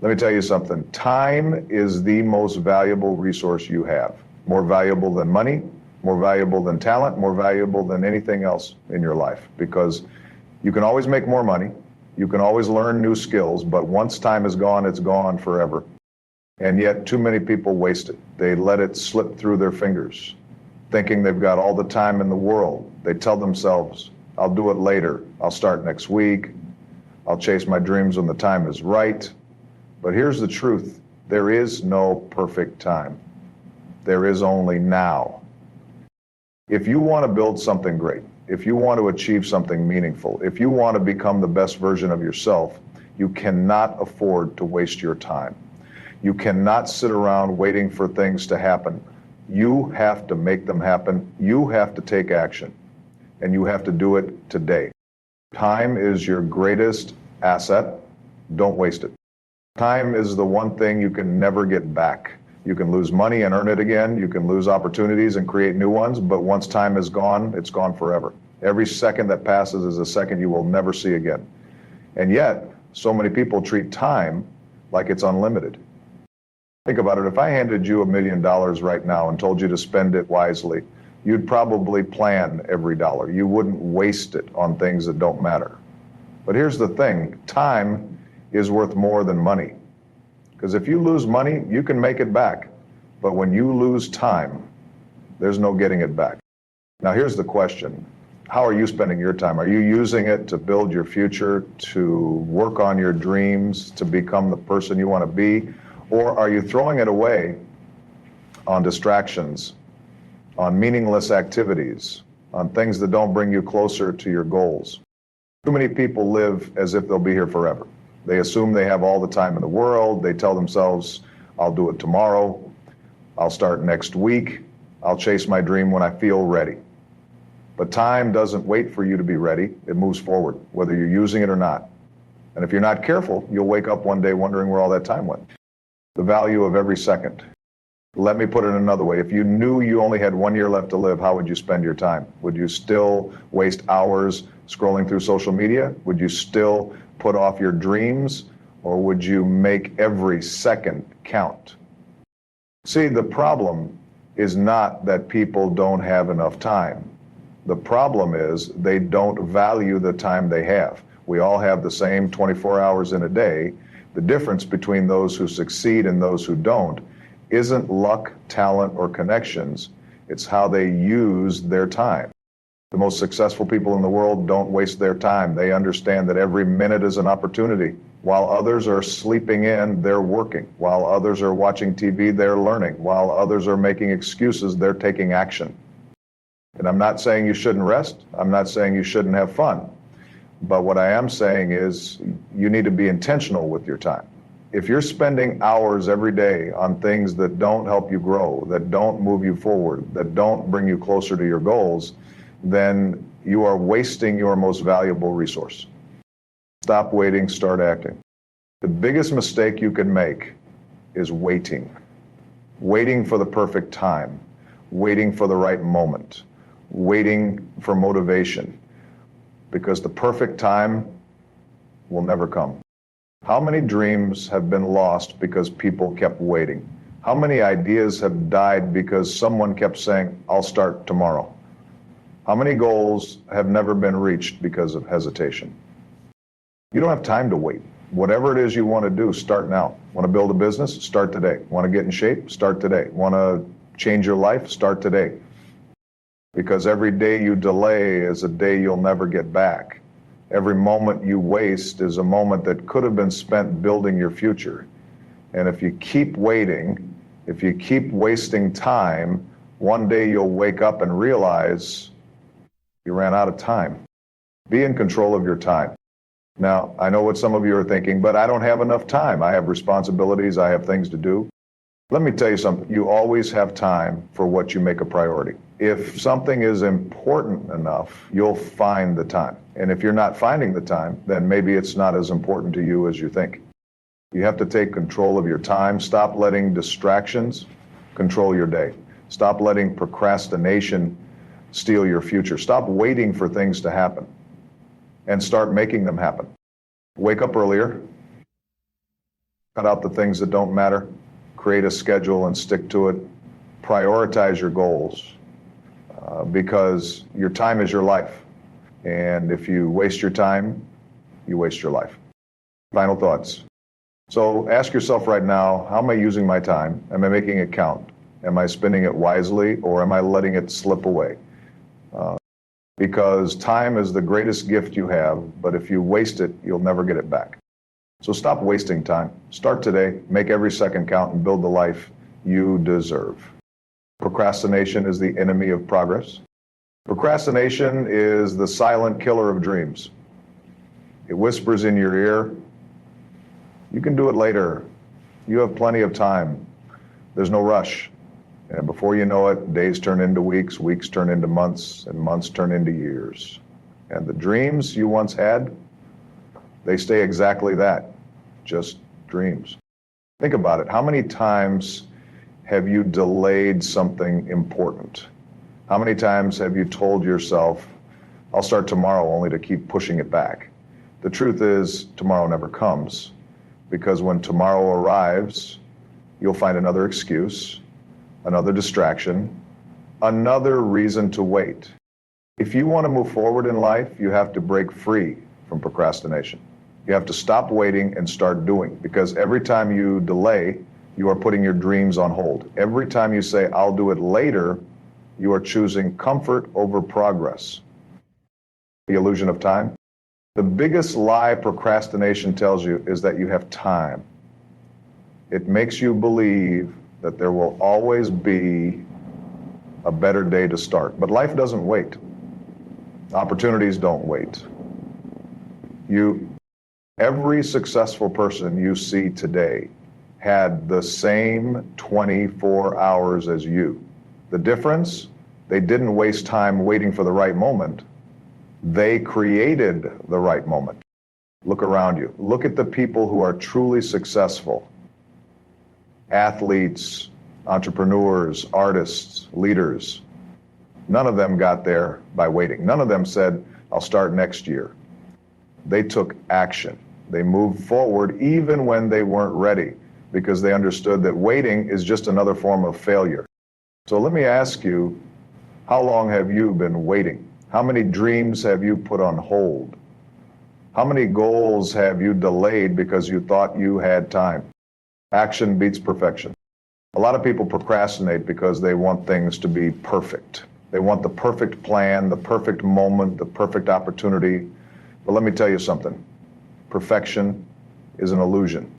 Let me tell you something. Time is the most valuable resource you have. More valuable than money, more valuable than talent, more valuable than anything else in your life. Because you can always make more money, you can always learn new skills, but once time is gone, it's gone forever. And yet too many people waste it. They let it slip through their fingers, thinking they've got all the time in the world. They tell themselves, I'll do it later, I'll start next week, I'll chase my dreams when the time is right. But here's the truth. There is no perfect time. There is only now. If you want to build something great, if you want to achieve something meaningful, if you want to become the best version of yourself, you cannot afford to waste your time. You cannot sit around waiting for things to happen. You have to make them happen. You have to take action, and you have to do it today. Time is your greatest asset. Don't waste it. Time is the one thing you can never get back. You can lose money and earn it again. You can lose opportunities and create new ones, but once time is gone, it's gone forever. Every second that passes is a second you will never see again. And yet, so many people treat time like it's unlimited. Think about it. If I handed you $1 million right now and told you to spend it wisely, you'd probably plan every dollar. You wouldn't waste it on things that don't matter. But here's the thing. Time is worth more than money. Because if you lose money, you can make it back. But when you lose time, there's no getting it back. Now here's the question. How are you spending your time? Are you using it to build your future, to work on your dreams, to become the person you want to be? Or are you throwing it away on distractions, on meaningless activities, on things that don't bring you closer to your goals? Too many people live as if they'll be here forever. They assume they have all the time in the world. They tell themselves, I'll do it tomorrow. I'll start next week. I'll chase my dream when I feel ready. But time doesn't wait for you to be ready. It moves forward, whether you're using it or not. And if you're not careful, you'll wake up one day wondering where all that time went. The value of every second. Let me put it another way. If you knew you only had 1 year left to live, how would you spend your time? Would you still waste hours scrolling through social media? Would you still put off your dreams? Or would you make every second count? See, the problem is not that people don't have enough time. The problem is they don't value the time they have. We all have the same 24 hours in a day. The difference between those who succeed and those who don't isn't luck, talent, or connections. It's how they use their time. The most successful people in the world don't waste their time. They understand that every minute is an opportunity. While others are sleeping in, they're working. While others are watching TV, they're learning. While others are making excuses, they're taking action. And I'm not saying you shouldn't rest. I'm not saying you shouldn't have fun. But what I am saying is you need to be intentional with your time. If you're spending hours every day on things that don't help you grow, that don't move you forward, that don't bring you closer to your goals, then you are wasting your most valuable resource. Stop waiting, start acting. The biggest mistake you can make is waiting. Waiting for the perfect time, waiting for the right moment, waiting for motivation, because the perfect time will never come. How many dreams have been lost because people kept waiting? How many ideas have died because someone kept saying, I'll start tomorrow? How many goals have never been reached because of hesitation? You don't have time to wait. Whatever it is you want to do, start now. Want to build a business? Start today. Want to get in shape? Start today. Want to change your life? Start today. Because every day you delay is a day you'll never get back. Every moment you waste is a moment that could have been spent building your future. And if you keep waiting, if you keep wasting time, one day you'll wake up and realize you ran out of time. Be in control of your time. Now, I know what some of you are thinking, but I don't have enough time. I have responsibilities. I have things to do. Let me tell you something. You always have time for what you make a priority. If something is important enough, you'll find the time. And if you're not finding the time, then maybe it's not as important to you as you think. You have to take control of your time. Stop letting distractions control your day. Stop letting procrastination steal your future. Stop waiting for things to happen and start making them happen. Wake up earlier. Cut out the things that don't matter. Create a schedule and stick to it. Prioritize your goals because your time is your life. And if you waste your time, you waste your life. Final thoughts. So ask yourself right now, how am I using my time? Am I making it count? Am I spending it wisely, or am I letting it slip away? Because time is the greatest gift you have, but if you waste it, you'll never get it back. So stop wasting time. Start today, make every second count, and build the life you deserve. Procrastination is the enemy of progress. Procrastination is the silent killer of dreams. It whispers in your ear, you can do it later. You have plenty of time. There's no rush. And before you know it, days turn into weeks, weeks turn into months, and months turn into years. And the dreams you once had, they stay exactly that, just dreams. Think about it. How many times have you delayed something important? How many times have you told yourself, I'll start tomorrow, only to keep pushing it back? The truth is, tomorrow never comes, because when tomorrow arrives, you'll find another excuse, another distraction, another reason to wait. If you want to move forward in life, you have to break free from procrastination. You have to stop waiting and start doing, because every time you delay, you are putting your dreams on hold. Every time you say, I'll do it later, you are choosing comfort over progress. The illusion of time. The biggest lie procrastination tells you is that you have time. It makes you believe that there will always be a better day to start. But life doesn't wait. Opportunities don't wait. Every successful person you see today had the same 24 hours as you. The difference, they didn't waste time waiting for the right moment. They created the right moment. Look around you. Look at the people who are truly successful. Athletes, entrepreneurs, artists, leaders. None of them got there by waiting. None of them said, I'll start next year. They took action. They moved forward even when they weren't ready, because they understood that waiting is just another form of failure. So let me ask you, how long have you been waiting? How many dreams have you put on hold? How many goals have you delayed because you thought you had time? Action beats perfection. A lot of people procrastinate because they want things to be perfect. They want the perfect plan, the perfect moment, the perfect opportunity. But let me tell you something. Perfection is an illusion.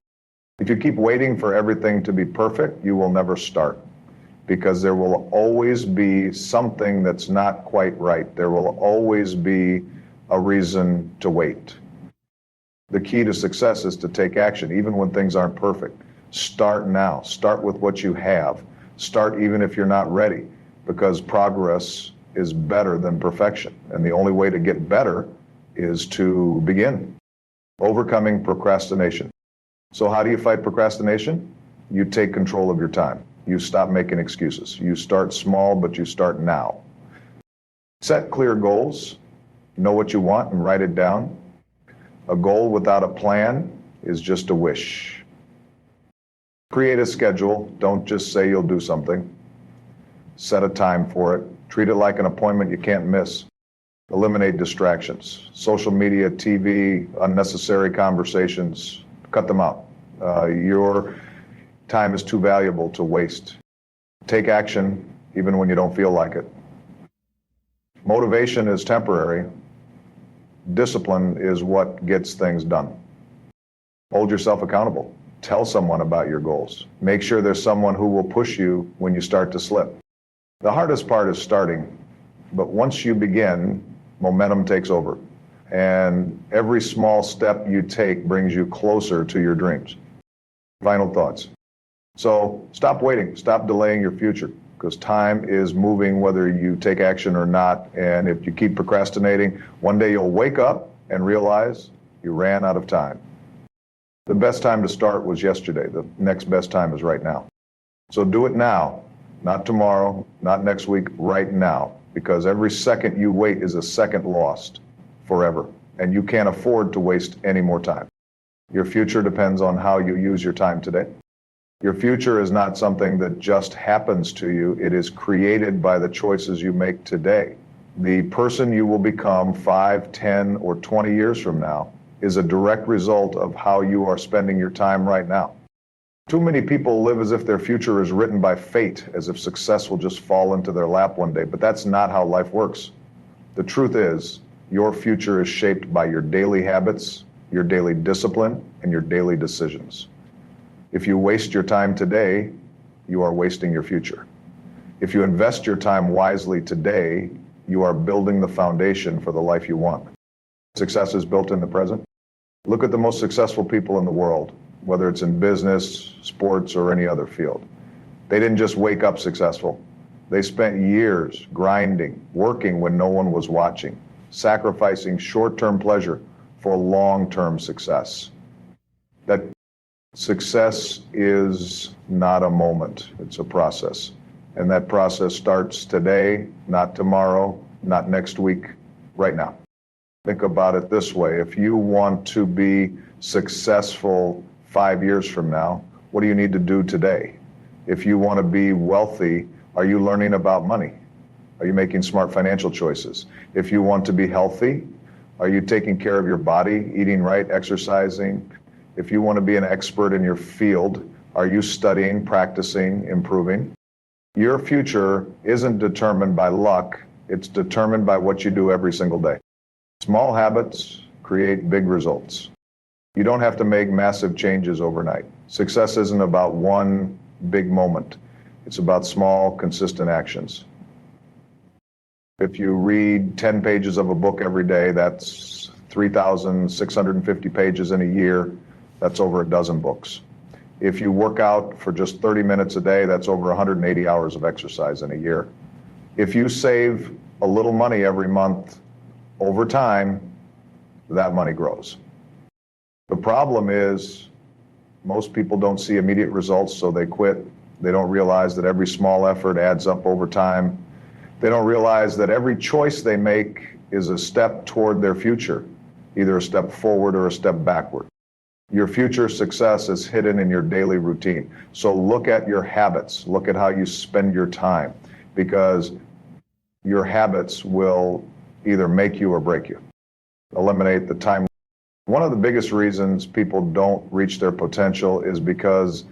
If you keep waiting for everything to be perfect, you will never start, because there will always be something that's not quite right. There will always be a reason to wait. The key to success is to take action, even when things aren't perfect. Start now. Start with what you have. Start even if you're not ready, because progress is better than perfection. And the only way to get better is to begin. Overcoming procrastination. So how do you fight procrastination? You take control of your time. You stop making excuses. You start small, but you start now. Set clear goals. Know what you want and write it down. A goal without a plan is just a wish. Create a schedule. Don't just say you'll do something. Set a time for it. Treat it like an appointment you can't miss. Eliminate distractions. Social media, TV, unnecessary conversations. Cut them out. Your time is too valuable to waste. Take action even when you don't feel like it. Motivation is temporary. Discipline is what gets things done. Hold yourself accountable. Tell someone about your goals. Make sure there's someone who will push you when you start to slip. The hardest part is starting, but once you begin, momentum takes over. And every small step you take brings you closer to your dreams. Final thoughts. So stop waiting, stop delaying your future, because time is moving whether you take action or not. And if you keep procrastinating, one day you'll wake up and realize you ran out of time. The best time to start was yesterday. The next best time is right now. So do it now, not tomorrow, not next week, right now, because every second you wait is a second lost forever, and you can't afford to waste any more time. Your future depends on how you use your time today. Your future is not something that just happens to you. It is created by the choices you make today. The person you will become 5, 10, or 20 years from now is a direct result of how you are spending your time right now. Too many people live as if their future is written by fate, as if success will just fall into their lap one day, but that's not how life works. The truth is, your future is shaped by your daily habits, your daily discipline, and your daily decisions. If you waste your time today, you are wasting your future. If you invest your time wisely today, you are building the foundation for the life you want. Success is built in the present. Look at the most successful people in the world, whether it's in business, sports, or any other field. They didn't just wake up successful. They spent years grinding, working when no one was watching, sacrificing short-term pleasure for long-term success. That success is not a moment, it's a process. And that process starts today, not tomorrow, not next week, right now. Think about it this way. If you want to be successful 5 years from now, what do you need to do today? If you want to be wealthy, are you learning about money? Are you making smart financial choices? If you want to be healthy, are you taking care of your body, eating right, exercising? If you want to be an expert in your field, are you studying, practicing, improving? Your future isn't determined by luck. It's determined by what you do every single day. Small habits create big results. You don't have to make massive changes overnight. Success isn't about one big moment. It's about small, consistent actions. If you read 10 pages of a book every day, that's 3,650 pages in a year. That's over a dozen books. If you work out for just 30 minutes a day, that's over 180 hours of exercise in a year. If you save a little money every month, over time, that money grows. The problem is most people don't see immediate results, so they quit. They don't realize that every small effort adds up over time. They don't realize that every choice they make is a step toward their future, either a step forward or a step backward. Your future success is hidden in your daily routine. So look at your habits. Look at how you spend your time, because your habits will either make you or break you. Eliminate the time. One of the biggest reasons people don't reach their potential is because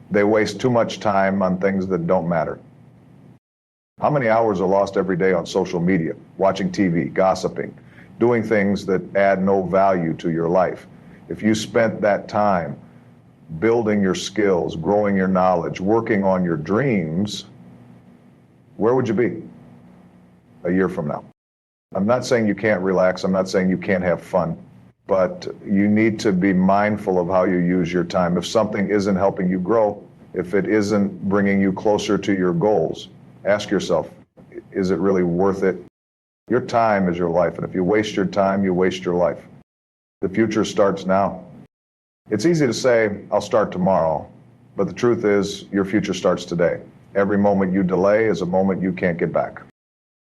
they waste too much time on things that don't matter. How many hours are lost every day on social media, watching TV, gossiping, doing things that add no value to your life? If you spent that time building your skills, growing your knowledge, working on your dreams, where would you be a year from now? I'm not saying you can't relax. I'm not saying you can't have fun, but you need to be mindful of how you use your time. If something isn't helping you grow, if it isn't bringing you closer to your goals, ask yourself, is it really worth it? Your time is your life, and if you waste your time, you waste your life. The future starts now. It's easy to say, I'll start tomorrow, but the truth is, your future starts today. Every moment you delay is a moment you can't get back.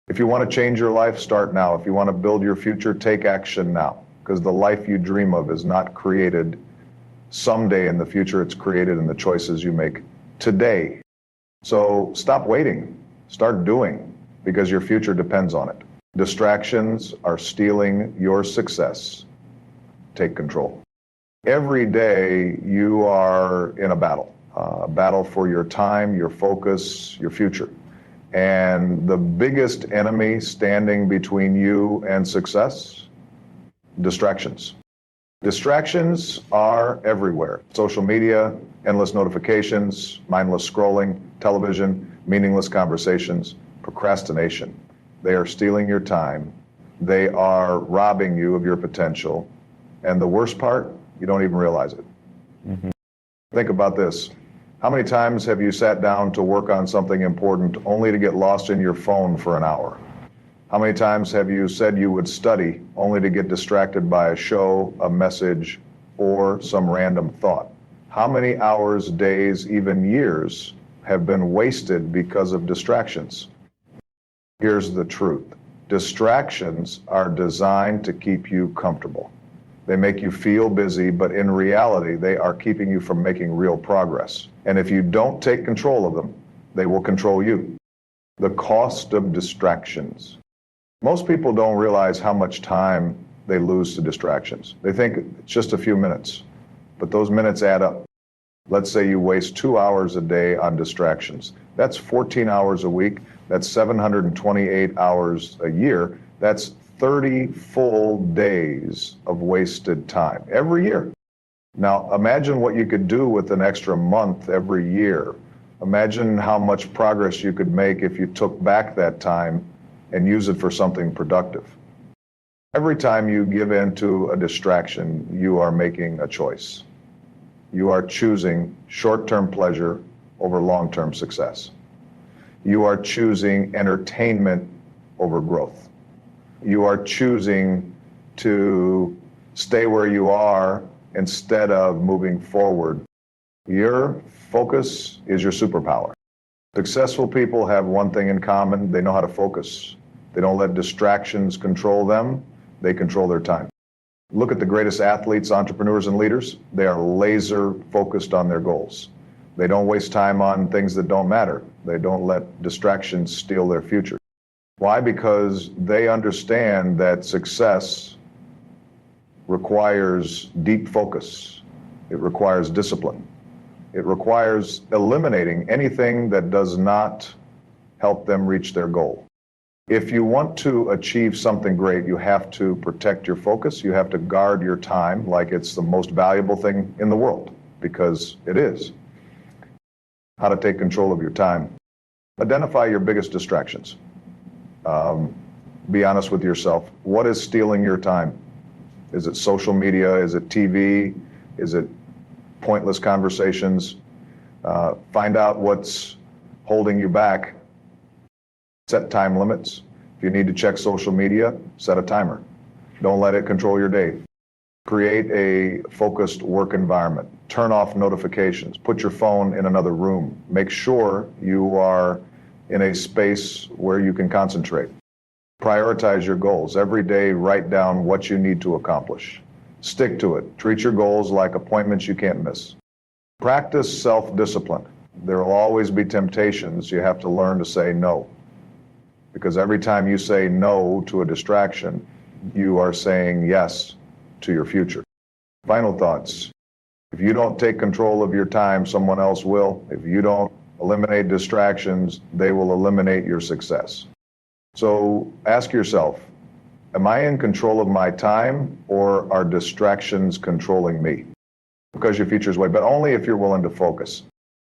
If you want to change your life, start now. If you want to build your future, take action now, because the life you dream of is not created someday in the future. It's created in the choices you make today. So stop waiting. Start doing, because your future depends on it. Distractions are stealing your success. Take control. Every day you are in a battle for your time, your focus, your future. And the biggest enemy standing between you and success, distractions. Distractions are everywhere. Social media, endless notifications, mindless scrolling, television, meaningless conversations, procrastination. They are stealing your time. They are robbing you of your potential. And the worst part, you don't even realize it. Mm-hmm. Think about this. How many times have you sat down to work on something important only to get lost in your phone for an hour? How many times have you said you would study only to get distracted by a show, a message, or some random thought? How many hours, days, even years have been wasted because of distractions? Here's the truth. Distractions are designed to keep you comfortable. They make you feel busy, but in reality, they are keeping you from making real progress. And if you don't take control of them, they will control you. The cost of distractions. Most people don't realize how much time they lose to distractions. They think it's just a few minutes, but those minutes add up. Let's say you waste 2 hours a day on distractions. That's 14 hours a week. That's 728 hours a year. That's 30 full days of wasted time every year. Now, imagine what you could do with an extra month every year. Imagine how much progress you could make if you took back that time and use it for something productive. Every time you give in to a distraction, you are making a choice. You are choosing short-term pleasure over long-term success. You are choosing entertainment over growth. You are choosing to stay where you are instead of moving forward. Your focus is your superpower. Successful people have one thing in common: they know how to focus. They don't let distractions control them. They control their time. Look at the greatest athletes, entrepreneurs, and leaders. They are laser focused on their goals. They don't waste time on things that don't matter. They don't let distractions steal their future. Why? Because they understand that success requires deep focus. It requires discipline. It requires eliminating anything that does not help them reach their goal. If you want to achieve something great, you have to protect your focus. You have to guard your time like it's the most valuable thing in the world, because it is. How to take control of your time. Identify your biggest distractions. Be honest with yourself. What is stealing your time? Is it social media? Is it TV? Is it pointless conversations? Find out what's holding you back. Set time limits. If you need to check social media, set a timer. Don't let it control your day. Create a focused work environment. Turn off notifications. Put your phone in another room. Make sure you are in a space where you can concentrate. Prioritize your goals. Every day, write down what you need to accomplish. Stick to it. Treat your goals like appointments you can't miss. Practice self-discipline. There will always be temptations. You have to learn to say no. Because every time you say no to a distraction, you are saying yes to your future. Final thoughts. If you don't take control of your time, someone else will. If you don't eliminate distractions, they will eliminate your success. So ask yourself, am I in control of my time, or are distractions controlling me? Because your future is way, but only if you're willing to focus.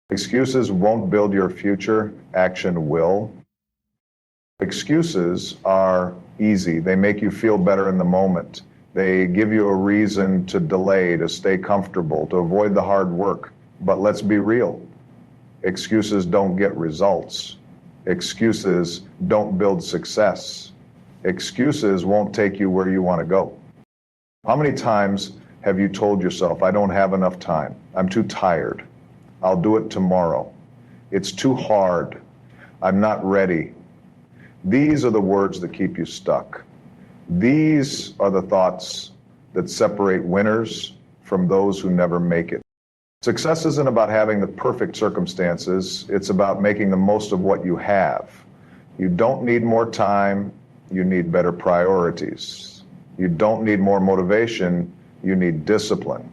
Excuses won't build your future, action will. Excuses are easy. They make you feel better in the moment. They give you a reason to delay, to stay comfortable, to avoid the hard work. But let's be real. Excuses don't get results. Excuses don't build success. Excuses won't take you where you want to go. How many times have you told yourself, I don't have enough time. I'm too tired. I'll do it tomorrow. It's too hard. I'm not ready. These are the words that keep you stuck. These are the thoughts that separate winners from those who never make it. Success isn't about having the perfect circumstances. It's about making the most of what you have. You don't need more time. You need better priorities. You don't need more motivation. You need discipline.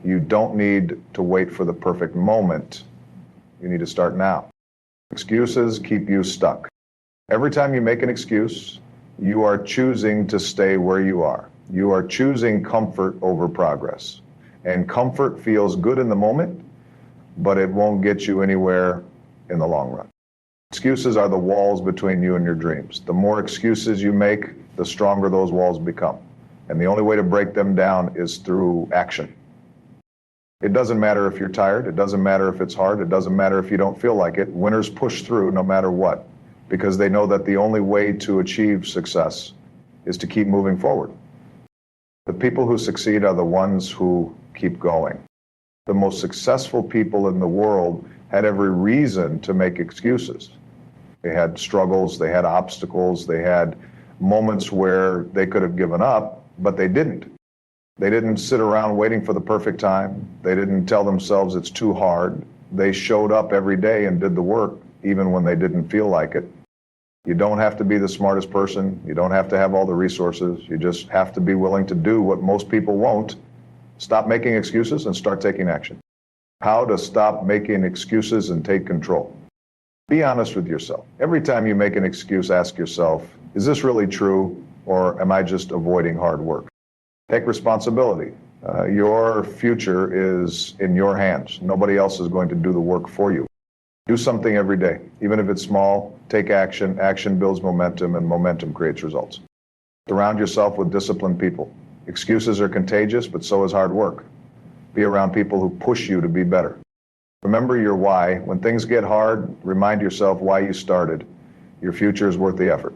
You don't need to wait for the perfect moment. You need to start now. Excuses keep you stuck. Every time you make an excuse, you are choosing to stay where you are. You are choosing comfort over progress. And comfort feels good in the moment, but it won't get you anywhere in the long run. Excuses are the walls between you and your dreams. The more excuses you make, the stronger those walls become. And the only way to break them down is through action. It doesn't matter if you're tired. It doesn't matter if it's hard. It doesn't matter if you don't feel like it. Winners push through no matter what, because they know that the only way to achieve success is to keep moving forward. The people who succeed are the ones who keep going. The most successful people in the world had every reason to make excuses. They had struggles, they had obstacles, they had moments where they could have given up, but they didn't. They didn't sit around waiting for the perfect time. They didn't tell themselves it's too hard. They showed up every day and did the work, even when they didn't feel like it. You don't have to be the smartest person. You don't have to have all the resources. You just have to be willing to do what most people won't. Stop making excuses and start taking action. How to stop making excuses and take control. Be honest with yourself. Every time you make an excuse, ask yourself, is this really true, or am I just avoiding hard work? Take responsibility. Your future is in your hands. Nobody else is going to do the work for you. Do something every day. Even if it's small, take action. Action builds momentum, and momentum creates results. Surround yourself with disciplined people. Excuses are contagious, but so is hard work. Be around people who push you to be better. Remember your why. When things get hard, remind yourself why you started. Your future is worth the effort.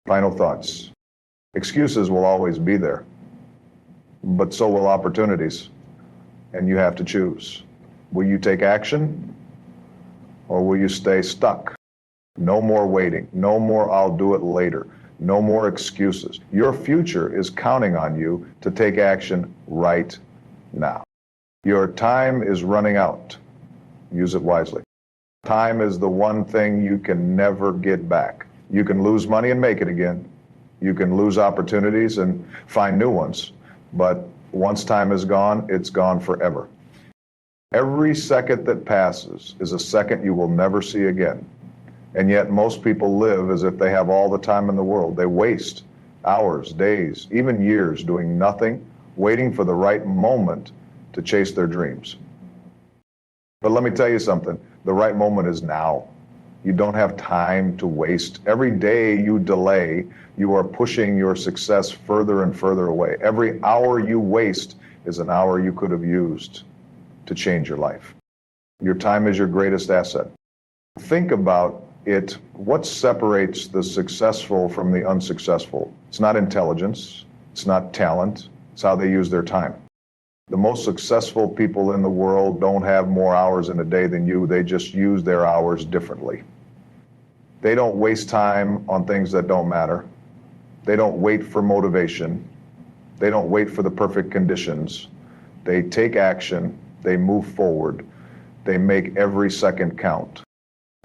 Final thoughts. Excuses will always be there, but so will opportunities, and you have to choose. Will you take action, or will you stay stuck? No more waiting. No more I'll do it later. No more excuses. Your future is counting on you to take action right now. Your time is running out. Use it wisely. Time is the one thing you can never get back. You can lose money and make it again. You can lose opportunities and find new ones. But once time is gone, it's gone forever. Every second that passes is a second you will never see again. And yet most people live as if they have all the time in the world. They waste hours, days, even years doing nothing, waiting for the right moment to chase their dreams. But let me tell you something, the right moment is now. You don't have time to waste. Every day you delay, you are pushing your success further and further away. Every hour you waste is an hour you could have used to change your life. Your time is your greatest asset. Think about it. What separates the successful from the unsuccessful? It's not intelligence. It's not talent. It's how they use their time. The most successful people in the world don't have more hours in a day than you. They just use their hours differently. They don't waste time on things that don't matter. They don't wait for motivation. They don't wait for the perfect conditions. They take action. They move forward. They make every second count.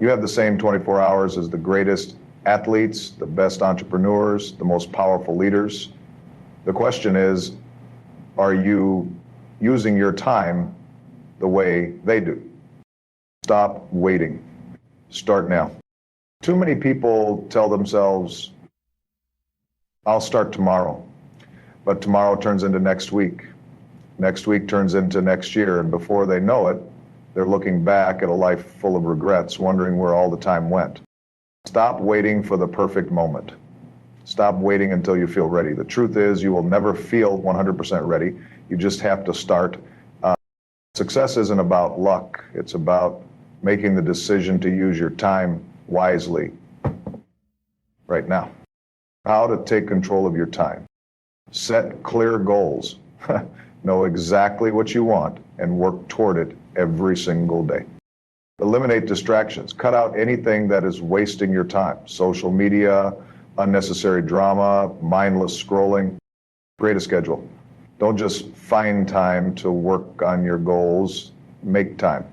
You have the same 24 hours as the greatest athletes, the best entrepreneurs, the most powerful leaders. The question is, are you using your time the way they do? Stop waiting. Start now. Too many people tell themselves, I'll start tomorrow, but tomorrow turns into next week. Next week turns into next year, and before they know it, they're looking back at a life full of regrets, wondering where all the time went. Stop waiting for the perfect moment. Stop waiting until you feel ready. The truth is, you will never feel 100% ready. You just have to start. Success isn't about luck. It's about making the decision to use your time wisely right now. How to take control of your time. Set clear goals. Know exactly what you want and work toward it every single day. Eliminate distractions. Cut out anything that is wasting your time. Social media, unnecessary drama, mindless scrolling. Create a schedule. Don't just find time to work on your goals. Make time.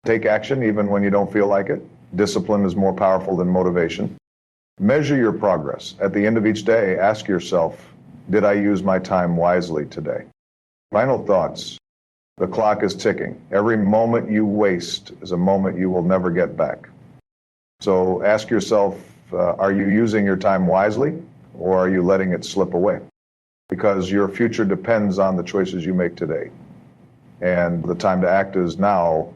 Take action even when you don't feel like it. Discipline is more powerful than motivation. Measure your progress. At the end of each day, ask yourself, did I use my time wisely today? Final thoughts. The clock is ticking. Every moment you waste is a moment you will never get back. So ask yourself, are you using your time wisely, or are you letting it slip away? Because your future depends on the choices you make today. And the time to act is now.